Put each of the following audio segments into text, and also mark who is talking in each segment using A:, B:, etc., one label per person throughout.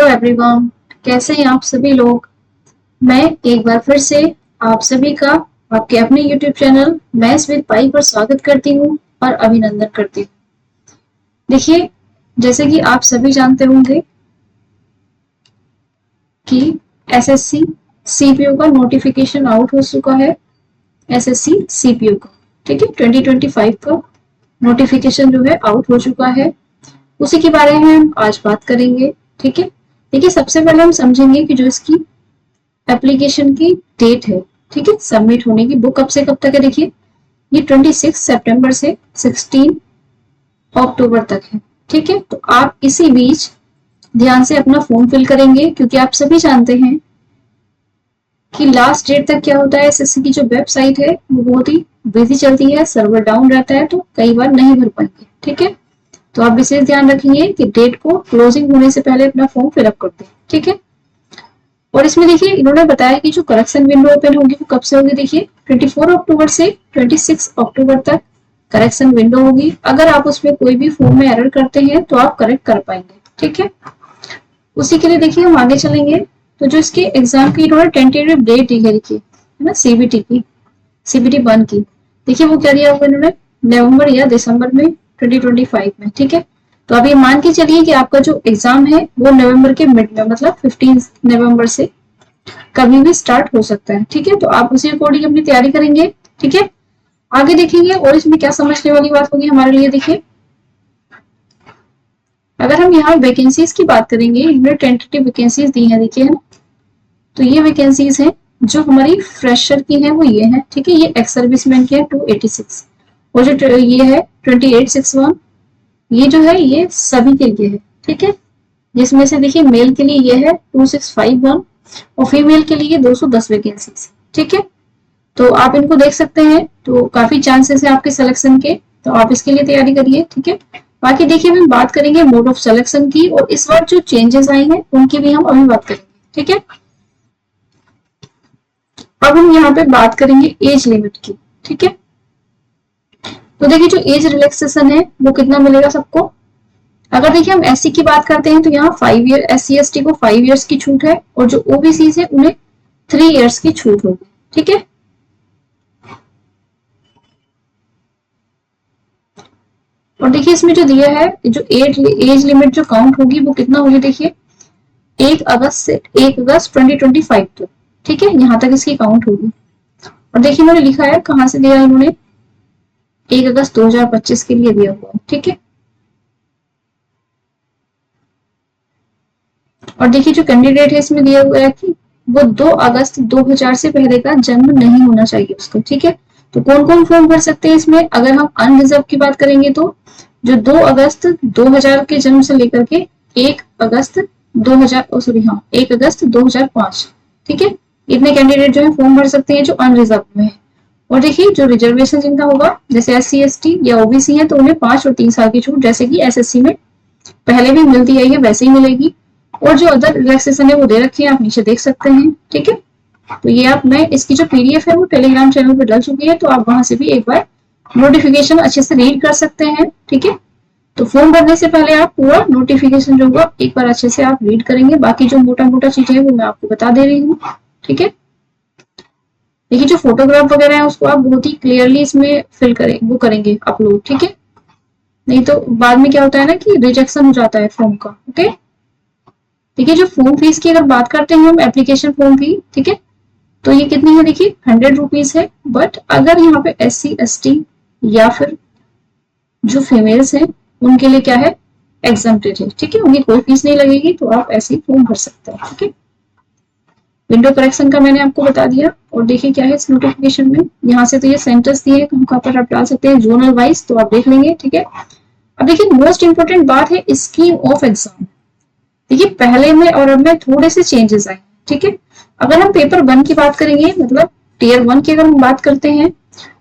A: Hello everyone, कैसे हैं आप सभी लोग। मैं एक बार फिर से आप सभी का आपके अपने यूट्यूब चैनल मैथ्स विद पाई पर स्वागत करती हूँ और अभिनंदन करती हूँ। देखिए, जैसे कि आप सभी जानते होंगे कि एसएससी सीपीयू का नोटिफिकेशन आउट हो चुका है। एसएससी सीपीयू का, ठीक है, 2025 का नोटिफिकेशन जो है आउट हो चुका है। उसी के बारे में हम आज बात करेंगे, ठीक है। देखिए, सबसे पहले हम समझेंगे कि जो इसकी एप्लीकेशन की डेट है, ठीक है, सबमिट होने की, वो कब से कब तक है। देखिए, ये 26 सितंबर से 16 अक्टूबर तक है, ठीक है। तो आप इसी बीच ध्यान से अपना फॉर्म फिल करेंगे, क्योंकि आप सभी जानते हैं कि लास्ट डेट तक क्या होता है, एसएससी की जो वेबसाइट है वो बहुत ही बिजी चलती है, सर्वर डाउन रहता है, तो कई बार नहीं भर पाएंगे, ठीक है। तो आप विशेष ध्यान रखेंगे कि डेट को क्लोजिंग होने से पहले अपना फॉर्म फिलअप कर दें, ठीक है। और इसमें देखिए, इन्होंने बताया कि जो करेक्शन विंडो ओपन होगी वो कब से होगी। देखिए, 24 अक्टूबर से 26 अक्टूबर तक करेक्शन विंडो होगी। अगर आप उसमें कोई भी फॉर्म में एरर करते हैं तो आप करेक्ट कर पाएंगे, ठीक है। उसी के लिए देखिए हम आगे चलेंगे। तो जो इसके एग्जाम की इन्होंने टेंटेटिव डेट दी है, देखिए, है ना, सीबीटी की, सीबीटी 1 की, देखिए वो क्या दिया हुआ इन्होंने, नवंबर या दिसंबर में 2025 में, ठीक है। तो अब ये मान के चलिए कि आपका जो एग्जाम है वो नवंबर के मिड में, मतलब 15 नवंबर से कभी भी स्टार्ट हो सकता है, ठीक है। तो आप उसी अकॉर्डिंग अपनी तैयारी करेंगे, ठीक है। आगे देखेंगे और इसमें क्या समझने वाली बात होगी हमारे लिए। देखिए, अगर हम यहाँ वैकेंसीज की बात करेंगे, इन्होंने टेंटेटिव वैकेंसीज दी है, देखिए, है ना। तो ये वैकेंसीज हैं जो हमारी फ्रेशर की है, वो ये है, ठीक है। ये एक्स सर्विसमैन की है 286, और जो ये है 2861, ये जो है ये सभी के लिए है, ठीक है। जिसमें से देखिए मेल के लिए ये है 2651 और फीमेल के लिए 210 वैकेंसीज, ठीक है। तो आप इनको देख सकते हैं, तो काफी चांसेस है आपके सिलेक्शन के, तो आप इसके लिए तैयारी करिए, ठीक है। बाकी देखिए हम बात करेंगे मोड ऑफ सिलेक्शन की, और इस बार जो चेंजेस आई हैं उनकी भी हम अभी बात करेंगे, ठीक है। अब हम यहाँ पे बात करेंगे एज लिमिट की, ठीक है। तो देखिए, जो एज रिलैक्सेशन है वो कितना मिलेगा सबको। अगर देखिए हम एससी की बात करते हैं तो यहाँ 5 ईयर, एससी एसटी को 5 इयर्स की छूट है, और जो ओबीसी है उन्हें 3 इयर्स की छूट होगी, ठीक है। और देखिए इसमें जो दिया है, जो एज लिमिट जो काउंट होगी वो कितना होगी। देखिए, 1 अगस्त से 1 अगस्त 2025 तक, ठीक है, यहाँ तक इसकी काउंट होगी। और देखिए इन्होंने लिखा है कहाँ से दिया है, इन्होंने 1 अगस्त 2025 के लिए दिया हुआ है, ठीक है। और देखिए जो कैंडिडेट है इसमें दिया हुआ है कि वो 2 अगस्त 2000 से पहले का जन्म नहीं होना चाहिए उसको, ठीक है। तो कौन कौन फॉर्म भर सकते हैं इसमें। अगर हम अनरिजर्व की बात करेंगे तो जो 2 अगस्त 2000 के जन्म से लेकर के 1 अगस्त 1 अगस्त 2005, ठीक है, इतने कैंडिडेट जो है फॉर्म भर सकते हैं जो अनरिजर्व में है। और देखिए जो रिजर्वेशन जिनका होगा, जैसे एससी एसटी या ओबीसी है, तो उन्हें 5 और 3 साल की छूट, जैसे कि एसएससी में पहले भी मिलती है, वैसे ही मिलेगी। और जो अदर रिलैक्सेशन है वो दे रखी है, आप नीचे देख सकते हैं, ठीक है। तो ये आप, मैं इसकी जो पीडीएफ है वो टेलीग्राम चैनल पर डल चुकी है, तो आप वहां से भी एक बार नोटिफिकेशन अच्छे से रीड कर सकते हैं, ठीक है। तो फॉर्म भरने से पहले आप पूरा नोटिफिकेशन जो होगा एक बार अच्छे से आप रीड करेंगे। बाकी जो मोटा मोटा चीजें है वो मैं आपको बता दे रही हूँ, ठीक है। देखिए जो फोटोग्राफ वगैरह है उसको आप बहुत ही क्लियरली इसमें फिल करें, वो करेंगे अपलोड, ठीक है। नहीं तो बाद में क्या होता है ना कि रिजेक्शन हो जाता है फॉर्म का, ओके। देखिए जो फॉर्म फीस की अगर बात करते हैं हम, एप्लीकेशन फॉर्म फी, ठीक है, तो ये कितनी है, देखिए 100 रुपीज है। बट अगर यहाँ पे एससी एसटी या फिर जो फीमेल्स हैं उनके लिए क्या है, एग्जम्प्टेड है, ठीक है, उन्हें कोई फीस नहीं लगेगी, तो आप ऐसे ही फॉर्म भर सकते हैं, ठीक है। विंडो करेक्शन का मैंने आपको बता दिया। और देखिए क्या है इस नोटिफिकेशन में, यहाँ से तो ये सेंटर्स दिए, कहाँ पर आप डाल सकते हैं जोनल वाइज, तो आप देख लेंगे, ठीक है। अब देखिए मोस्ट इंपोर्टेंट बात है स्कीम ऑफ एग्जाम। देखिए पहले में और अब में थोड़े से चेंजेस आए, ठीक है। अगर हम पेपर 1 की बात करेंगे, मतलब टियर 1 की अगर हम बात करते हैं,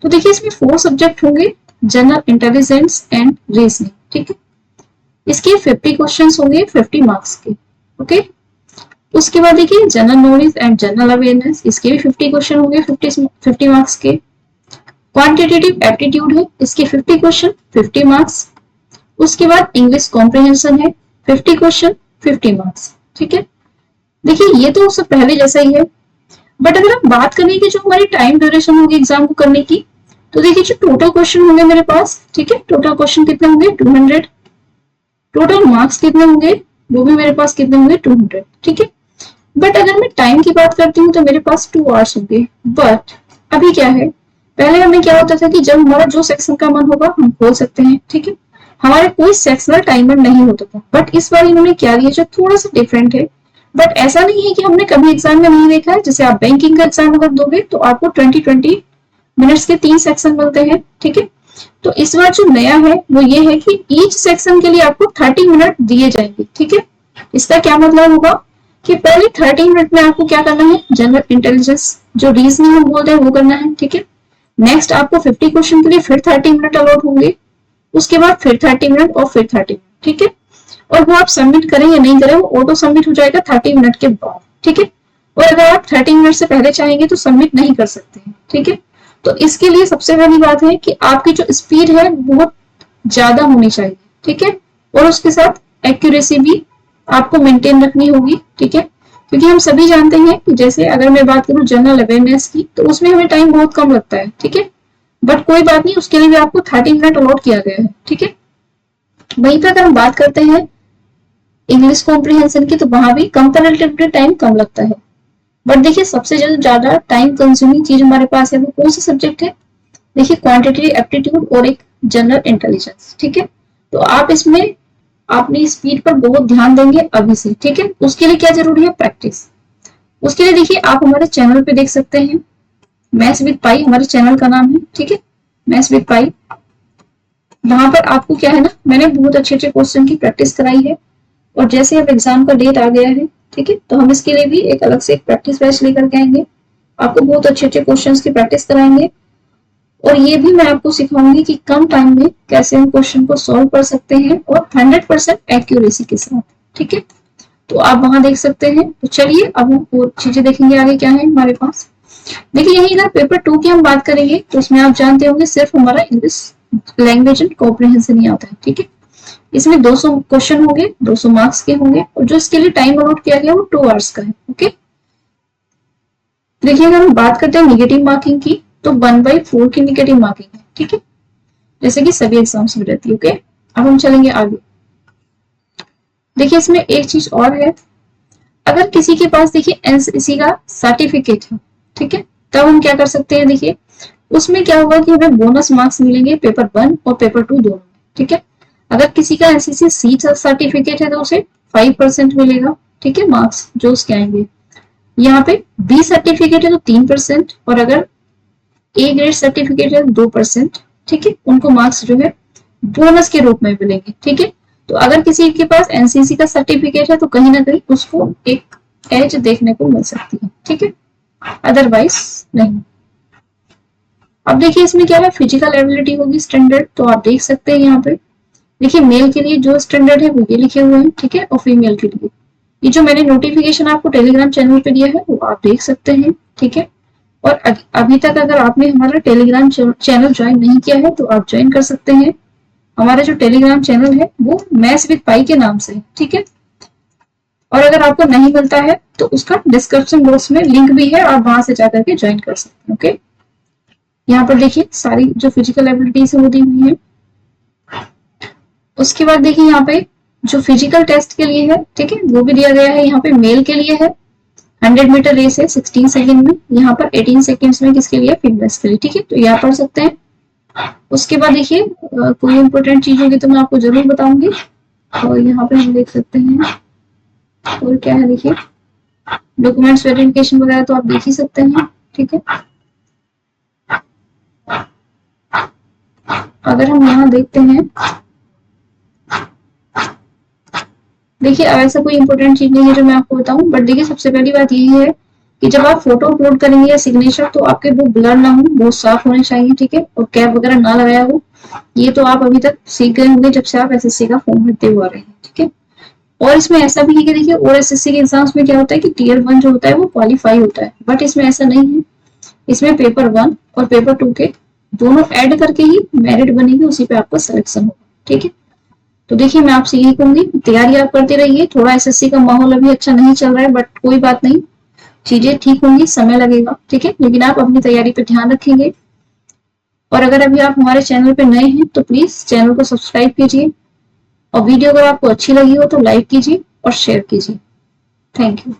A: तो देखिए इसमें 4 सब्जेक्ट होंगे, जनरल इंटेलिजेंस एंड रीजनिंग, ठीक है। इसके 50 क्वेश्चंस होंगे 50 मार्क्स के, ओके। उसके बाद देखिए general knowledge and general awareness, इसके भी 50 क्वेश्चन होंगे 50 मार्क्स के। क्वांटिटेटिव एप्टीट्यूड है, इसके 50 क्वेश्चन 50 मार्क्स। उसके बाद इंग्लिश कॉम्प्रिहेंशन है, 50 क्वेश्चन 50 मार्क्स, ठीक है। देखिए ये तो उससे पहले जैसा ही है, बट अगर हम बात करें कि जो हमारी टाइम ड्यूरेशन होगी एग्जाम को करने की, तो देखिए जो टोटल क्वेश्चन होंगे मेरे पास, ठीक है, टोटल क्वेश्चन कितने होंगे 200, टोटल मार्क्स कितने होंगे वो भी मेरे पास कितने होंगे 200, ठीक है। बट अगर मैं टाइम की बात करती हूँ तो मेरे पास 2 आवर्स होंगे। बट अभी क्या है, पहले हमें क्या होता था कि जब हमारा जो सेक्शन का मन होगा हम खोल सकते हैं, ठीक है, हमारे कोई सेक्शनल टाइमर नहीं होता था। बट इस बार इन्होंने क्या दिया जो थोड़ा सा डिफरेंट है, बट ऐसा नहीं है कि हमने कभी एग्जाम में नहीं देखा है। जैसे आप बैंकिंग का एग्जाम अगर दोगे तो आपको 20-20 मिनट्स के 3 सेक्शन मिलते हैं, ठीक है। तो इस बार जो नया है वो ये है कि ईच सेक्शन के लिए आपको 30 मिनट दिए जाएंगे, ठीक है। इसका क्या मतलब होगा कि पहले 30 मिनट में आपको क्या करना है, जनरल इंटेलिजेंस जो रीजनिंग हम बोलते हैं वो करना है, ठीक है। नेक्स्ट आपको 50 क्वेश्चन के लिए फिर 30 मिनट अलॉट होंगे, उसके बाद फिर 30 मिनट और फिर 30 मिनट, ठीक है। और वो आप सबमिट करें या नहीं करें वो ऑटो सबमिट हो जाएगा 30 मिनट के बाद, ठीक है। और अगर आप 30 मिनट से पहले चाहेंगे तो सबमिट नहीं कर सकते हैं, ठीक है। तो इसके लिए सबसे पहली बात है कि आपकी जो स्पीड है बहुत ज्यादा होनी चाहिए, ठीक है। और उसके साथ एक्यूरेसी भी आपको मेंटेन रखनी होगी, ठीक है। क्योंकि हम सभी जानते हैं कि जैसे अगर मैं बात करूं जनरल अवेयरनेस की तो उसमें हमें टाइम बहुत कम लगता है, ठीक है। बट कोई बात नहीं, उसके लिए भी आपको 30 मिनट अलॉट किया गया है, ठीक है। वहीं पर अगर हम बात करते हैं इंग्लिश कॉम्प्रिहेंशन की तो वहां भी कंपैरेटिवली टाइम कम लगता है। बट देखिए सबसे ज्यादा टाइम कंज्यूमिंग चीज हमारे पास है वो कौन सा सब्जेक्ट है, देखिए क्वांटिटेटिव एप्टीट्यूड और एक जनरल इंटेलिजेंस, ठीक है। तो आप इसमें अपनी स्पीड पर बहुत ध्यान देंगे अभी से, ठीक है। उसके लिए क्या जरूरी है, प्रैक्टिस। उसके लिए देखिए आप हमारे चैनल पे देख सकते हैं, मैथ्स विद पाई हमारे चैनल का नाम है, ठीक है, मैथ्स विद पाई। वहां पर आपको क्या है ना, मैंने बहुत अच्छे अच्छे क्वेश्चन की प्रैक्टिस कराई है। और जैसे अब एग्जाम का डेट आ गया है, ठीक है, तो हम इसके लिए भी एक अलग से एक प्रैक्टिस बैच लेकर के आएंगे, आपको बहुत अच्छे अच्छे क्वेश्चंस की प्रैक्टिस कराएंगे। और ये भी मैं आपको सिखाऊंगी कि कम टाइम में कैसे हम क्वेश्चन को सॉल्व कर सकते हैं और 100% एक्यूरेसी के साथ, ठीक है। तो आप वहां देख सकते हैं। तो चलिए अब हम और चीजें देखेंगे आगे क्या है हमारे पास। देखिए यही अगर पेपर 2 की हम बात करेंगे तो उसमें आप जानते होंगे सिर्फ हमारा इंग्लिश लैंग्वेज एंड कॉम्प्रिहेंशन ही आता है, ठीक है। इसमें 200 क्वेश्चन होंगे, 200 मार्क्स के होंगे और जो इसके लिए टाइम अलॉट किया गया वो 2 आवर्स का है, ओके। देखिए अगर हम बात करते हैं निगेटिव मार्किंग की तो 1/4 की निगेटिव मार्किंग है, ठीक है, जैसे कि सभी एग्जाम्स में रहती है, ओके। अब हम चलेंगे आगे। देखिए इसमें एक चीज और है, अगर किसी के पास देखिए एनसीसी का सर्टिफिकेट है, ठीक है, तब हम क्या कर सकते हैं, देखिए उसमें क्या होगा कि हमें बोनस मार्क्स मिलेंगे पेपर 1 और पेपर 2 दोनों, ठीक है। अगर किसी का एनसीसी सी सर्टिफिकेट है तो उसे 5% मिलेगा, ठीक है, मार्क्स जो उसके आएंगे। यहाँ पे बी सर्टिफिकेट है तो 3% और अगर ए ग्रेड सर्टिफिकेट है 2%, ठीक है, उनको मार्क्स जो है बोनस के रूप में मिलेंगे, ठीक है। तो अगर किसी के पास एनसीसी का सर्टिफिकेट है तो कहीं ना कहीं उसको एक एज देखने को मिल सकती है, ठीक है, अदरवाइज नहीं। अब देखिए इसमें क्या है, फिजिकल एबिलिटी होगी स्टैंडर्ड, तो आप देख सकते हैं यहाँ पे देखिए मेल के लिए जो स्टैंडर्ड है वो ये लिखे हुए हैं, ठीक है, और फीमेल के लिए ये जो मैंने नोटिफिकेशन आपको टेलीग्राम चैनल पे दिया है वो आप देख सकते हैं, ठीक है। और अभी तक अगर आपने हमारा टेलीग्राम चैनल ज्वाइन नहीं किया है तो आप ज्वाइन कर सकते हैं। हमारा जो टेलीग्राम चैनल है वो मैथ्स विद पाई के नाम से है, ठीक है। और अगर आपको नहीं मिलता है तो उसका डिस्क्रिप्शन बॉक्स में लिंक भी है, आप वहां से जाकर के ज्वाइन कर सकते हैं, ओके। यहाँ पर देखिए सारी जो फिजिकल एबिलिटीज है वो दी हुई है। उसके बाद देखिए यहाँ पे जो फिजिकल टेस्ट के लिए है, ठीक है, वो भी दिया गया है। यहाँ पे मेल के लिए है 100 मीटर रेस है 16 सेकंड में, यहाँ पर 18 सेकंड्स में किसके लिए, फिटनेस के लिए, ठीक है, तो यहाँ पढ़ सकते हैं। उसके बाद देखिए कोई इंपोर्टेंट चीज होगी तो मैं आपको जरूर बताऊंगी। और यहाँ पे हम देख सकते हैं और क्या है, देखिए डॉक्यूमेंट्स वेरिफिकेशन वगैरह तो आप देख ही सकते हैं, ठीक है। अगर हम यहाँ देखते हैं देखिए ऐसा कोई इंपोर्टेंट चीज नहीं है जो मैं आपको बताऊं, बट देखिए सबसे पहली बात यही है कि जब आप फोटो अपलोड करेंगे या सिग्नेचर तो आपके वो ब्लर ना हो, बहुत साफ होने चाहिए, ठीक है, और कैप वगैरह ना लगाया हो। ये तो आप अभी तक सीख गए होंगे जब से आप एसएससी का फॉर्म भरते हुए आ रहे हैं, ठीक है। और इसमें ऐसा भी है कि देखिए और एसएससी के एग्जाम्स में क्या होता है कि टियर 1 जो होता है वो क्वालिफाई होता है, बट इसमें ऐसा नहीं है। इसमें पेपर 1 और पेपर 2 के दोनों ऐड करके ही मेरिट बनेगी, उसी पे आपका सिलेक्शन होगा, ठीक है। तो देखिए मैं आपसे यही कहूंगी, तैयारी आप करते रहिए। थोड़ा एसएससी का माहौल अभी अच्छा नहीं चल रहा है, बट कोई बात नहीं, चीजें ठीक होंगी, समय लगेगा, ठीक है। लेकिन आप अपनी तैयारी पे ध्यान रखेंगे। और अगर अभी आप हमारे चैनल पे नए हैं तो प्लीज चैनल को सब्सक्राइब कीजिए, और वीडियो अगर आपको अच्छी लगी हो तो लाइक कीजिए और शेयर कीजिए। Thank you.